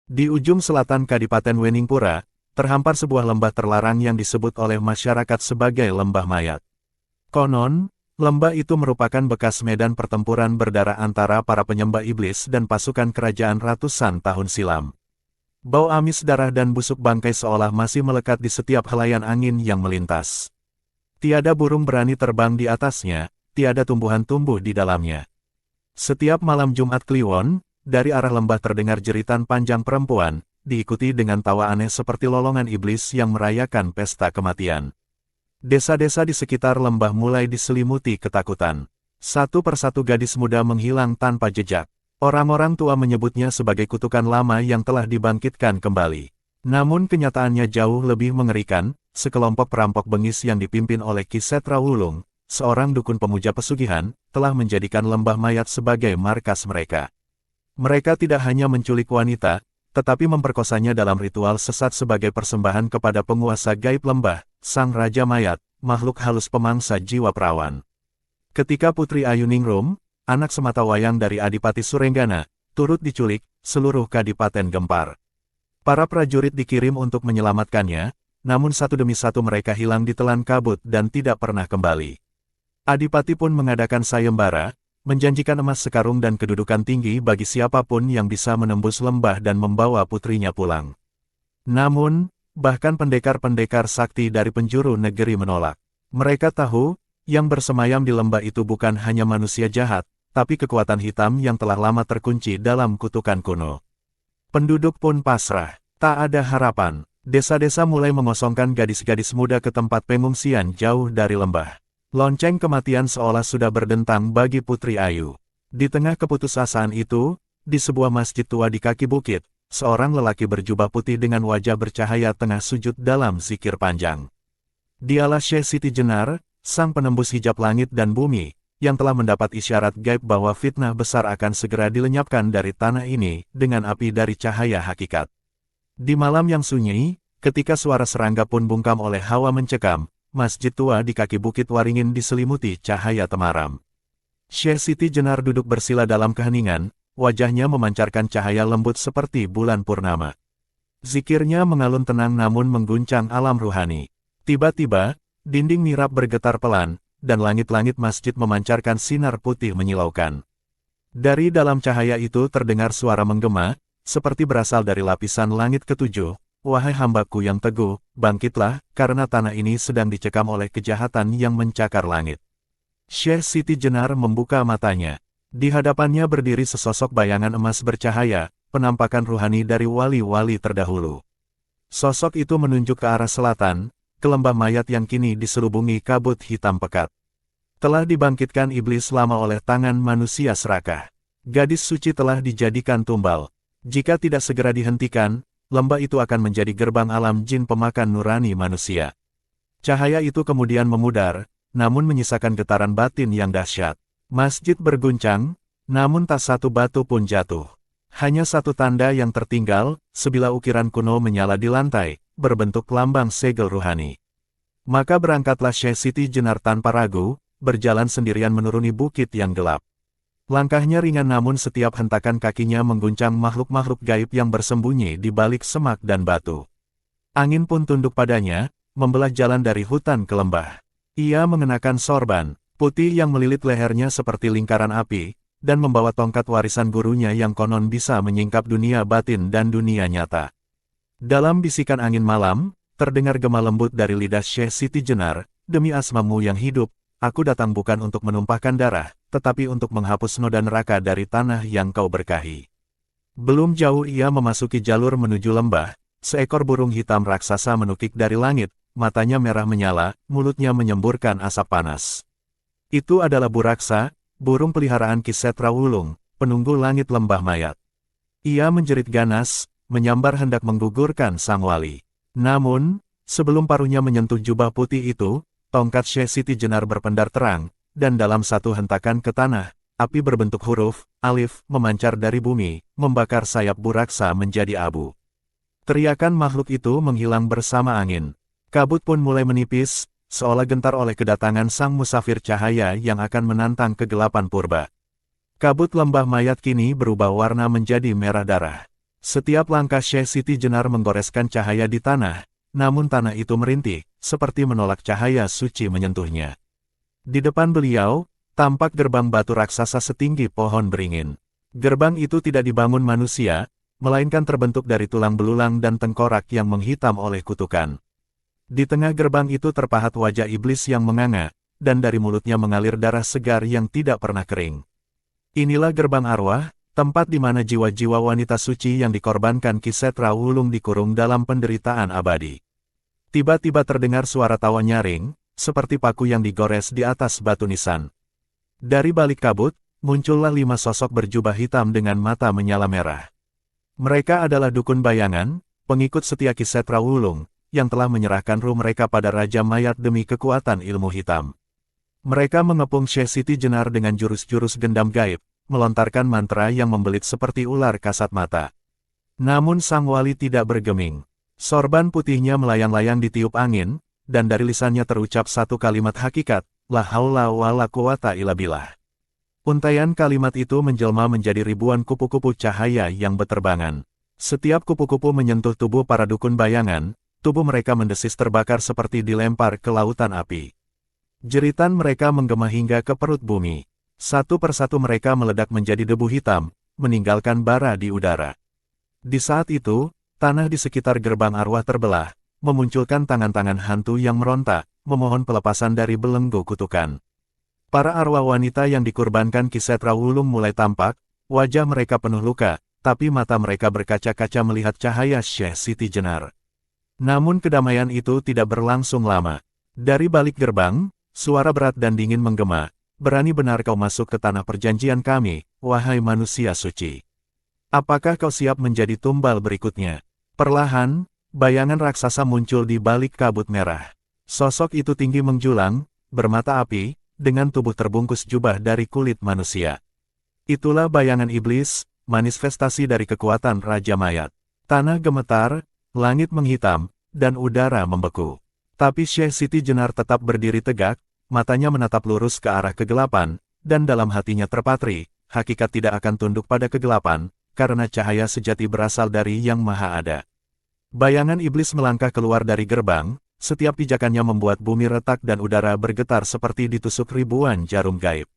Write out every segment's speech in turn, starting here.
Di ujung selatan Kadipaten Weningpura, terhampar sebuah lembah terlarang yang disebut oleh masyarakat sebagai Lembah Mayat. Konon, lembah itu merupakan bekas medan pertempuran berdarah antara para penyembah iblis dan pasukan kerajaan ratusan tahun silam. Bau amis darah dan busuk bangkai seolah masih melekat di setiap helayan angin yang melintas. Tiada burung berani terbang di atasnya, tiada tumbuhan tumbuh di dalamnya. Setiap malam Jumat Kliwon, dari arah lembah terdengar jeritan panjang perempuan, diikuti dengan tawa aneh seperti lolongan iblis yang merayakan pesta kematian. Desa-desa di sekitar lembah mulai diselimuti ketakutan. Satu persatu gadis muda menghilang tanpa jejak. Orang-orang tua menyebutnya sebagai kutukan lama yang telah dibangkitkan kembali. Namun kenyataannya jauh lebih mengerikan, sekelompok perampok bengis yang dipimpin oleh Ki Setra Wulung, seorang dukun pemuja pesugihan, telah menjadikan Lembah Mayat sebagai markas mereka. Mereka tidak hanya menculik wanita, tetapi memperkosanya dalam ritual sesat sebagai persembahan kepada penguasa gaib lembah, Sang Raja Mayat, makhluk halus pemangsa jiwa perawan. Ketika Putri Ayuningrum, anak sematawayang dari Adipati Surenggana, turut diculik, seluruh kadipaten gempar. Para prajurit dikirim untuk menyelamatkannya, namun satu demi satu mereka hilang ditelan kabut dan tidak pernah kembali. Adipati pun mengadakan sayembara, menjanjikan emas sekarung dan kedudukan tinggi bagi siapapun yang bisa menembus lembah dan membawa putrinya pulang. Namun, bahkan pendekar-pendekar sakti dari penjuru negeri menolak. Mereka tahu, yang bersemayam di lembah itu bukan hanya manusia jahat, tapi kekuatan hitam yang telah lama terkunci dalam kutukan kuno. Penduduk pun pasrah, tak ada harapan. Desa-desa mulai mengosongkan gadis-gadis muda ke tempat pengungsian jauh dari lembah. Lonceng kematian seolah sudah berdentang bagi Putri Ayu. Di tengah keputusasaan itu, di sebuah masjid tua di kaki bukit, seorang lelaki berjubah putih dengan wajah bercahaya tengah sujud dalam zikir panjang. Dialah Syekh Siti Jenar, sang penembus hijab langit dan bumi, yang telah mendapat isyarat gaib bahwa fitnah besar akan segera dilenyapkan dari tanah ini dengan api dari cahaya hakikat. Di malam yang sunyi, ketika suara serangga pun bungkam oleh hawa mencekam, masjid tua di kaki bukit Waringin diselimuti cahaya temaram. Syekh Siti Jenar duduk bersila dalam keheningan, wajahnya memancarkan cahaya lembut seperti bulan purnama. Zikirnya mengalun tenang namun mengguncang alam ruhani. Tiba-tiba, dinding mihrab bergetar pelan, dan langit-langit masjid memancarkan sinar putih menyilaukan. Dari dalam cahaya itu terdengar suara menggema, seperti berasal dari lapisan langit ketujuh. Wahai hambaku yang teguh, bangkitlah, karena tanah ini sedang dicekam oleh kejahatan yang mencakar langit. Syekh Siti Jenar membuka matanya. Di hadapannya berdiri sesosok bayangan emas bercahaya, penampakan ruhani dari wali-wali terdahulu. Sosok itu menunjuk ke arah selatan, ke lembah mayat yang kini diselubungi kabut hitam pekat. Telah dibangkitkan iblis lama oleh tangan manusia serakah. Gadis suci telah dijadikan tumbal. Jika tidak segera dihentikan, lembah itu akan menjadi gerbang alam jin pemakan nurani manusia. Cahaya itu kemudian memudar, namun menyisakan getaran batin yang dahsyat. Masjid berguncang, namun tak satu batu pun jatuh. Hanya satu tanda yang tertinggal, sebilah ukiran kuno menyala di lantai, berbentuk lambang segel ruhani. Maka berangkatlah Syekh Siti Jenar tanpa ragu, berjalan sendirian menuruni bukit yang gelap. Langkahnya ringan namun setiap hentakan kakinya mengguncang makhluk-makhluk gaib yang bersembunyi di balik semak dan batu. Angin pun tunduk padanya, membelah jalan dari hutan ke lembah. Ia mengenakan sorban putih yang melilit lehernya seperti lingkaran api, dan membawa tongkat warisan gurunya yang konon bisa menyingkap dunia batin dan dunia nyata. Dalam bisikan angin malam, terdengar gema lembut dari lidah Syekh Siti Jenar, demi asmamu yang hidup, aku datang bukan untuk menumpahkan darah, tetapi untuk menghapus noda neraka dari tanah yang kau berkahi. Belum jauh ia memasuki jalur menuju lembah, seekor burung hitam raksasa menukik dari langit, matanya merah menyala, mulutnya menyemburkan asap panas. Itu adalah Buraksa, burung peliharaan Ki Setra Wulung, penunggu langit lembah mayat. Ia menjerit ganas, menyambar hendak menggugurkan sang wali. Namun, sebelum paruhnya menyentuh jubah putih itu, tongkat Syekh Siti Jenar berpendar terang, dan dalam satu hentakan ke tanah, api berbentuk huruf, alif, memancar dari bumi, membakar sayap Buraksa menjadi abu. Teriakan makhluk itu menghilang bersama angin. Kabut pun mulai menipis, seolah gentar oleh kedatangan sang musafir cahaya yang akan menantang kegelapan purba. Kabut lembah mayat kini berubah warna menjadi merah darah. Setiap langkah Syekh Siti Jenar menggoreskan cahaya di tanah, namun tanah itu merintih, seperti menolak cahaya suci menyentuhnya. Di depan beliau, tampak gerbang batu raksasa setinggi pohon beringin. Gerbang itu tidak dibangun manusia, melainkan terbentuk dari tulang belulang dan tengkorak yang menghitam oleh kutukan. Di tengah gerbang itu terpahat wajah iblis yang menganga, dan dari mulutnya mengalir darah segar yang tidak pernah kering. Inilah gerbang arwah, tempat di mana jiwa-jiwa wanita suci yang dikorbankan Ki Setra Wulung dikurung dalam penderitaan abadi. Tiba-tiba terdengar suara tawa nyaring, seperti paku yang digores di atas batu nisan. Dari balik kabut, muncullah 5 sosok berjubah hitam dengan mata menyala merah. Mereka adalah dukun bayangan, pengikut setia Ki Setra Wulung, yang telah menyerahkan ruh mereka pada Raja Mayat demi kekuatan ilmu hitam. Mereka mengepung Syekh Siti Jenar dengan jurus-jurus gendam gaib, melontarkan mantra yang membelit seperti ular kasat mata. Namun sang wali tidak bergeming. Sorban putihnya melayang-layang ditiup angin, dan dari lisannya terucap satu kalimat hakikat, la haula wa la quwata illa billah. Untaian kalimat itu menjelma menjadi ribuan kupu-kupu cahaya yang beterbangan. Setiap kupu-kupu menyentuh tubuh para dukun bayangan, tubuh mereka mendesis terbakar seperti dilempar ke lautan api. Jeritan mereka menggema hingga ke perut bumi. Satu persatu mereka meledak menjadi debu hitam, meninggalkan bara di udara. Di saat itu, tanah di sekitar gerbang arwah terbelah, memunculkan tangan-tangan hantu yang meronta, memohon pelepasan dari belenggu kutukan. Para arwah wanita yang dikurbankan Ki Setra Wulung mulai tampak, wajah mereka penuh luka, tapi mata mereka berkaca-kaca melihat cahaya Syekh Siti Jenar. Namun kedamaian itu tidak berlangsung lama. Dari balik gerbang, suara berat dan dingin menggema, berani benar kau masuk ke tanah perjanjian kami, wahai manusia suci. Apakah kau siap menjadi tumbal berikutnya? Perlahan, bayangan raksasa muncul di balik kabut merah. Sosok itu tinggi menjulang, bermata api, dengan tubuh terbungkus jubah dari kulit manusia. Itulah bayangan iblis, manifestasi dari kekuatan Raja Mayat. Tanah gemetar, langit menghitam, dan udara membeku. Tapi Syekh Siti Jenar tetap berdiri tegak, matanya menatap lurus ke arah kegelapan, dan dalam hatinya terpatri, hakikat tidak akan tunduk pada kegelapan, karena cahaya sejati berasal dari Yang Maha Ada. Bayangan iblis melangkah keluar dari gerbang, setiap pijakannya membuat bumi retak dan udara bergetar seperti ditusuk ribuan jarum gaib.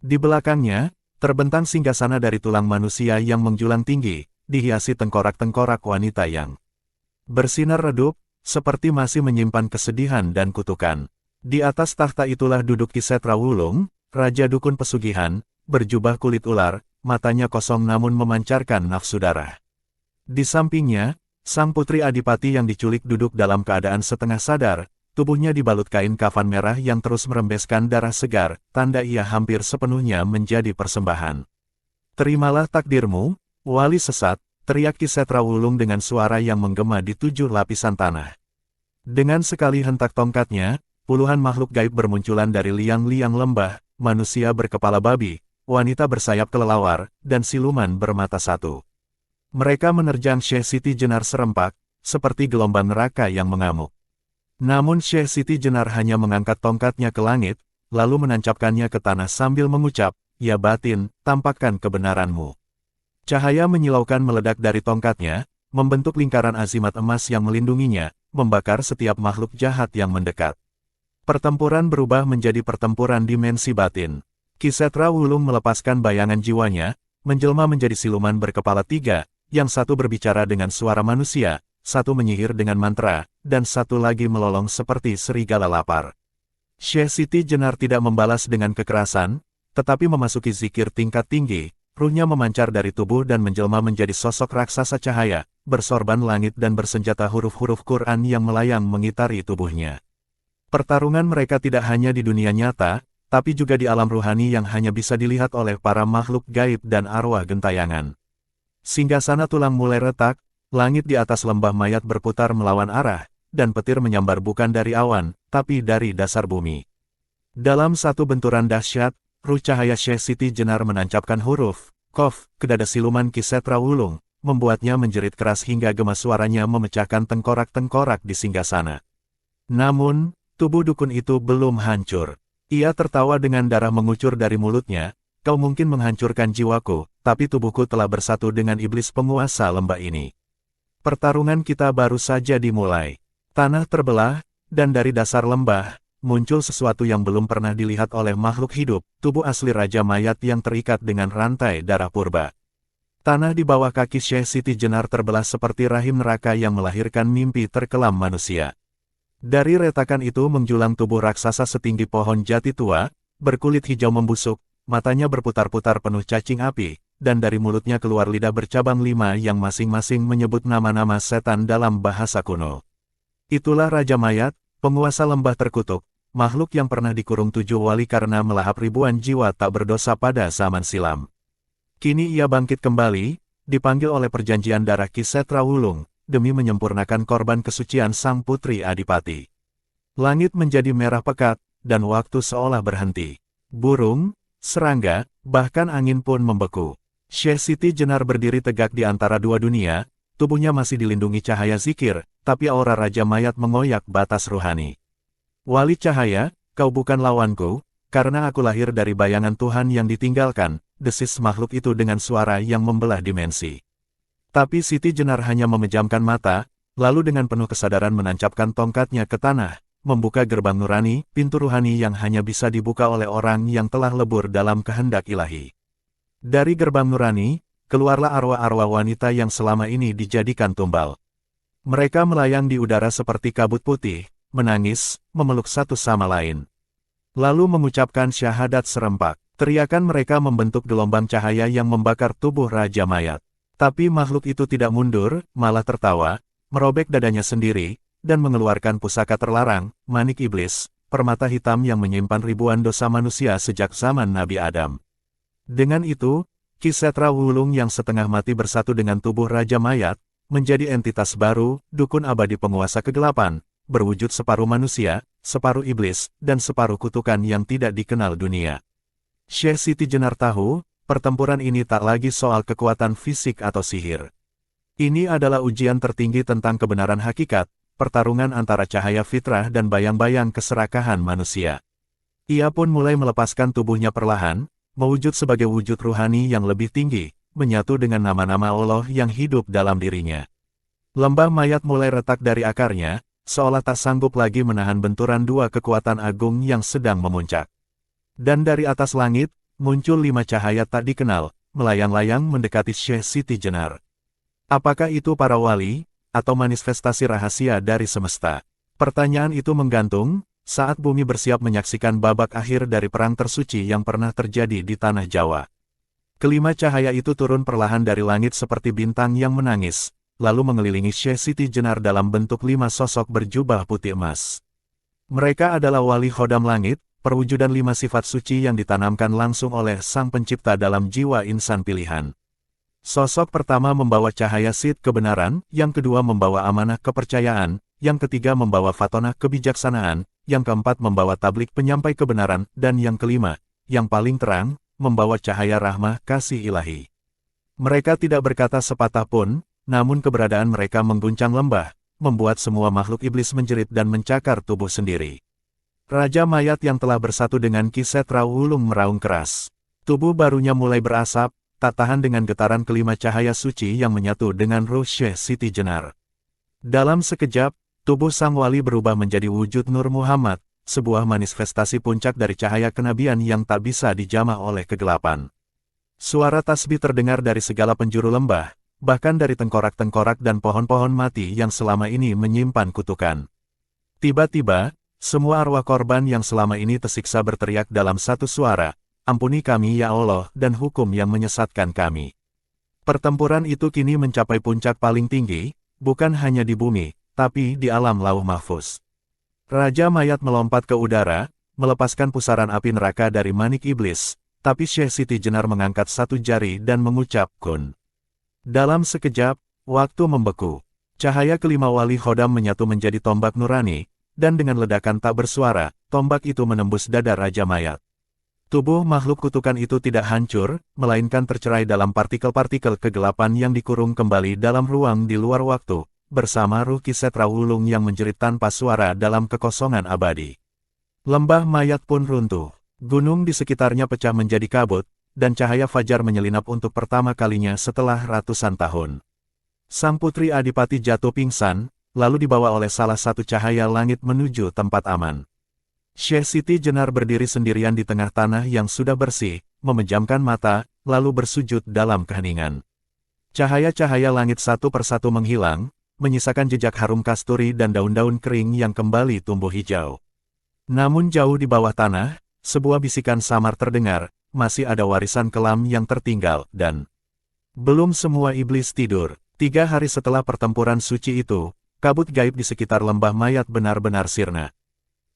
Di belakangnya, terbentang singgasana dari tulang manusia yang menjulang tinggi, dihiasi tengkorak-tengkorak wanita yang bersinar redup, seperti masih menyimpan kesedihan dan kutukan. Di atas tahta itulah duduk Ki Setra Wulung, Raja Dukun Pesugihan, berjubah kulit ular, matanya kosong namun memancarkan nafsu darah. Di sampingnya, sang putri Adipati yang diculik duduk dalam keadaan setengah sadar, tubuhnya dibalut kain kafan merah yang terus merembeskan darah segar, tanda ia hampir sepenuhnya menjadi persembahan. Terimalah takdirmu, wali sesat, teriak Ki Setra Wulung dengan suara yang menggema di 7 lapisan tanah. Dengan sekali hentak tongkatnya, puluhan makhluk gaib bermunculan dari liang-liang lembah, manusia berkepala babi, wanita bersayap kelelawar, dan siluman bermata satu. Mereka menerjang Syekh Siti Jenar serempak, seperti gelombang neraka yang mengamuk. Namun Syekh Siti Jenar hanya mengangkat tongkatnya ke langit, lalu menancapkannya ke tanah sambil mengucap, "Ya batin, tampakkan kebenaranmu." Cahaya menyilaukan meledak dari tongkatnya, membentuk lingkaran azimat emas yang melindunginya, membakar setiap makhluk jahat yang mendekat. Pertempuran berubah menjadi pertempuran dimensi batin. Ki Setra Wulung melepaskan bayangan jiwanya, menjelma menjadi siluman berkepala 3, yang satu berbicara dengan suara manusia, satu menyihir dengan mantra, dan satu lagi melolong seperti serigala lapar. Syekh Siti Jenar tidak membalas dengan kekerasan, tetapi memasuki zikir tingkat tinggi. Ruhnya memancar dari tubuh dan menjelma menjadi sosok raksasa cahaya, bersorban langit dan bersenjata huruf-huruf Quran yang melayang mengitari tubuhnya. Pertarungan mereka tidak hanya di dunia nyata, tapi juga di alam ruhani yang hanya bisa dilihat oleh para makhluk gaib dan arwah gentayangan. Singgasana tulang mulai retak, langit di atas lembah mayat berputar melawan arah, dan petir menyambar bukan dari awan, tapi dari dasar bumi. Dalam satu benturan dahsyat, ruh cahaya Syekh Siti Jenar menancapkan huruf Qaf ke dada siluman Ki Setra Wulung, membuatnya menjerit keras hingga gema suaranya memecahkan tengkorak-tengkorak di singgasana. Namun, tubuh dukun itu belum hancur. Ia tertawa dengan darah mengucur dari mulutnya, "Kau mungkin menghancurkan jiwaku, tapi tubuhku telah bersatu dengan iblis penguasa lembah ini. Pertarungan kita baru saja dimulai. Tanah terbelah, dan dari dasar lembah, muncul sesuatu yang belum pernah dilihat oleh makhluk hidup, tubuh asli Raja Mayat yang terikat dengan rantai darah purba. Tanah di bawah kaki Syekh Siti Jenar terbelah seperti rahim neraka yang melahirkan mimpi terkelam manusia. Dari retakan itu menjulang tubuh raksasa setinggi pohon jati tua, berkulit hijau membusuk, matanya berputar-putar penuh cacing api, dan dari mulutnya keluar lidah bercabang 5 yang masing-masing menyebut nama-nama setan dalam bahasa kuno. Itulah Raja Mayat, penguasa lembah terkutuk, makhluk yang pernah dikurung 7 wali karena melahap ribuan jiwa tak berdosa pada zaman silam. Kini ia bangkit kembali, dipanggil oleh perjanjian darah Ki Setra Wulung, demi menyempurnakan korban kesucian sang putri Adipati. Langit menjadi merah pekat, dan waktu seolah berhenti. Burung, serangga, bahkan angin pun membeku. Syekh Siti Jenar berdiri tegak di antara dua dunia, tubuhnya masih dilindungi cahaya zikir, tapi aura Raja Mayat mengoyak batas ruhani. Wali cahaya, kau bukan lawanku, karena aku lahir dari bayangan Tuhan yang ditinggalkan, desis makhluk itu dengan suara yang membelah dimensi. Tapi Siti Jenar hanya memejamkan mata, lalu dengan penuh kesadaran menancapkan tongkatnya ke tanah, membuka gerbang nurani, pintu ruhani yang hanya bisa dibuka oleh orang yang telah lebur dalam kehendak ilahi. Dari gerbang nurani, keluarlah arwah-arwah wanita yang selama ini dijadikan tumbal. Mereka melayang di udara seperti kabut putih, menangis, memeluk satu sama lain. Lalu mengucapkan syahadat serempak. Teriakan mereka membentuk gelombang cahaya yang membakar tubuh Raja Mayat. Tapi makhluk itu tidak mundur, malah tertawa, merobek dadanya sendiri, dan mengeluarkan pusaka terlarang, manik iblis, permata hitam yang menyimpan ribuan dosa manusia sejak zaman Nabi Adam. Dengan itu, Ki Setra Wulung yang setengah mati bersatu dengan tubuh Raja Mayat, menjadi entitas baru, dukun abadi penguasa kegelapan, berwujud separuh manusia, separuh iblis, dan separuh kutukan yang tidak dikenal dunia. Syekh Siti Jenar tahu, pertempuran ini tak lagi soal kekuatan fisik atau sihir. Ini adalah ujian tertinggi tentang kebenaran hakikat, pertarungan antara cahaya fitrah dan bayang-bayang keserakahan manusia. Ia pun mulai melepaskan tubuhnya perlahan, mewujud sebagai wujud ruhani yang lebih tinggi, menyatu dengan nama-nama Allah yang hidup dalam dirinya. Lembah Mayat mulai retak dari akarnya, seolah tak sanggup lagi menahan benturan dua kekuatan agung yang sedang memuncak. Dan dari atas langit, muncul 5 cahaya tak dikenal, melayang-layang mendekati Syekh Siti Jenar. Apakah itu para wali, atau manifestasi rahasia dari semesta? Pertanyaan itu menggantung, saat bumi bersiap menyaksikan babak akhir dari perang tersuci yang pernah terjadi di Tanah Jawa. Kelima cahaya itu turun perlahan dari langit seperti bintang yang menangis, lalu mengelilingi Syekh Siti Jenar dalam bentuk 5 sosok berjubah putih emas. Mereka adalah wali khodam langit, perwujudan 5 sifat suci yang ditanamkan langsung oleh Sang Pencipta dalam jiwa insan pilihan. Sosok pertama membawa cahaya sid kebenaran, yang kedua membawa amanah kepercayaan, yang ketiga membawa fatonah kebijaksanaan, yang keempat membawa tablik penyampai kebenaran, dan yang kelima, yang paling terang, membawa cahaya rahmah kasih ilahi. Mereka tidak berkata sepatah pun, namun keberadaan mereka mengguncang lembah, membuat semua makhluk iblis menjerit dan mencakar tubuh sendiri. Raja Mayat yang telah bersatu dengan Ki Setra Wulung meraung keras. Tubuh barunya mulai berasap, tak tahan dengan getaran kelima cahaya suci yang menyatu dengan ruh Syekh Siti Jenar. Dalam sekejap, tubuh sang wali berubah menjadi wujud Nur Muhammad, sebuah manifestasi puncak dari cahaya kenabian yang tak bisa dijamah oleh kegelapan. Suara tasbih terdengar dari segala penjuru lembah, bahkan dari tengkorak-tengkorak dan pohon-pohon mati yang selama ini menyimpan kutukan. Tiba-tiba, semua arwah korban yang selama ini tersiksa berteriak dalam satu suara, "Ampuni kami ya Allah dan hukum yang menyesatkan kami." Pertempuran itu kini mencapai puncak paling tinggi, bukan hanya di bumi, tapi di alam lauh mahfuz. Raja Mayat melompat ke udara, melepaskan pusaran api neraka dari manik iblis, tapi Syekh Siti Jenar mengangkat satu jari dan mengucap kun. Dalam sekejap, waktu membeku. Cahaya kelima wali khodam menyatu menjadi tombak nurani, dan dengan ledakan tak bersuara, tombak itu menembus dada Raja Mayat. Tubuh makhluk kutukan itu tidak hancur, melainkan tercerai dalam partikel-partikel kegelapan yang dikurung kembali dalam ruang di luar waktu, bersama ruh Ki Setra Wulung yang menjerit tanpa suara dalam kekosongan abadi. Lembah Mayat pun runtuh. Gunung di sekitarnya pecah menjadi kabut, dan cahaya fajar menyelinap untuk pertama kalinya setelah ratusan tahun. Sang putri Adipati jatuh pingsan, lalu dibawa oleh salah satu cahaya langit menuju tempat aman. Syekh Siti Jenar berdiri sendirian di tengah tanah yang sudah bersih, memejamkan mata, lalu bersujud dalam keheningan. Cahaya-cahaya langit satu persatu menghilang, menyisakan jejak harum kasturi dan daun-daun kering yang kembali tumbuh hijau. Namun jauh di bawah tanah, sebuah bisikan samar terdengar, masih ada warisan kelam yang tertinggal, dan belum semua iblis tidur. 3 hari setelah pertempuran suci itu, kabut gaib di sekitar lembah mayat benar-benar sirna.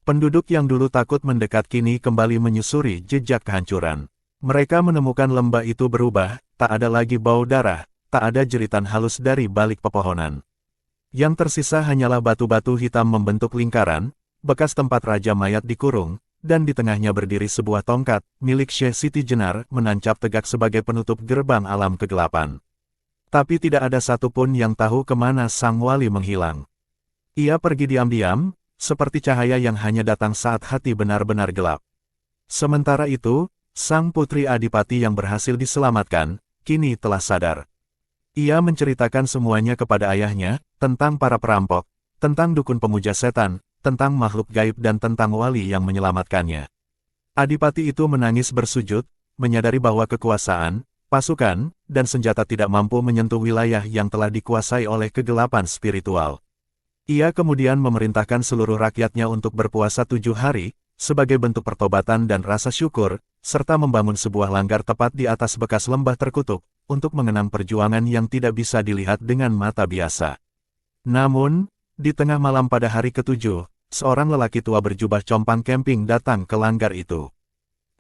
Penduduk yang dulu takut mendekat kini kembali menyusuri jejak kehancuran. Mereka menemukan lembah itu berubah, tak ada lagi bau darah, tak ada jeritan halus dari balik pepohonan. Yang tersisa hanyalah batu-batu hitam membentuk lingkaran, bekas tempat Raja Mayat dikurung, dan di tengahnya berdiri sebuah tongkat, milik Syekh Siti Jenar, menancap tegak sebagai penutup gerbang alam kegelapan. Tapi tidak ada satupun yang tahu kemana sang wali menghilang. Ia pergi diam-diam, seperti cahaya yang hanya datang saat hati benar-benar gelap. Sementara itu, sang putri Adipati yang berhasil diselamatkan, kini telah sadar. Ia menceritakan semuanya kepada ayahnya, tentang para perampok, tentang dukun pemuja setan, tentang makhluk gaib dan tentang wali yang menyelamatkannya. Adipati itu menangis bersujud, menyadari bahwa kekuasaan, pasukan, dan senjata tidak mampu menyentuh wilayah yang telah dikuasai oleh kegelapan spiritual. Ia kemudian memerintahkan seluruh rakyatnya untuk berpuasa 7 hari, sebagai bentuk pertobatan dan rasa syukur, serta membangun sebuah langgar tepat di atas bekas lembah terkutuk, untuk mengenang perjuangan yang tidak bisa dilihat dengan mata biasa. Namun, di tengah malam pada hari ke-7, seorang lelaki tua berjubah compang camping datang ke langgar itu.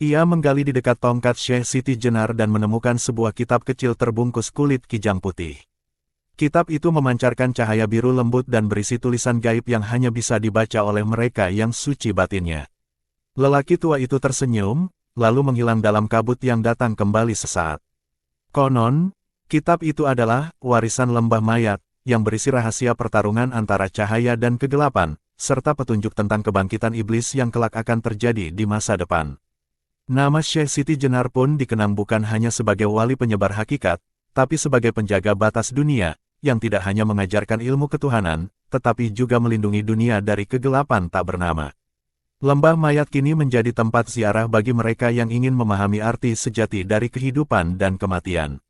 Ia menggali di dekat tongkat Syekh Siti Jenar dan menemukan sebuah kitab kecil terbungkus kulit kijang putih. Kitab itu memancarkan cahaya biru lembut dan berisi tulisan gaib yang hanya bisa dibaca oleh mereka yang suci batinnya. Lelaki tua itu tersenyum, lalu menghilang dalam kabut yang datang kembali sesaat. Konon, kitab itu adalah warisan lembah mayat, yang berisi rahasia pertarungan antara cahaya dan kegelapan, serta petunjuk tentang kebangkitan iblis yang kelak akan terjadi di masa depan. Nama Syekh Siti Jenar pun dikenang bukan hanya sebagai wali penyebar hakikat, tapi sebagai penjaga batas dunia, yang tidak hanya mengajarkan ilmu ketuhanan, tetapi juga melindungi dunia dari kegelapan tak bernama. Lembah mayat kini menjadi tempat ziarah bagi mereka yang ingin memahami arti sejati dari kehidupan dan kematian.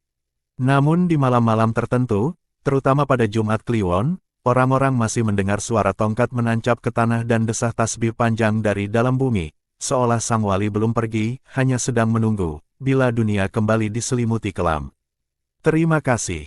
Namun di malam-malam tertentu, terutama pada Jumat Kliwon, orang-orang masih mendengar suara tongkat menancap ke tanah dan desah tasbih panjang dari dalam bumi, seolah sang wali belum pergi, hanya sedang menunggu, bila dunia kembali diselimuti kelam. Terima kasih.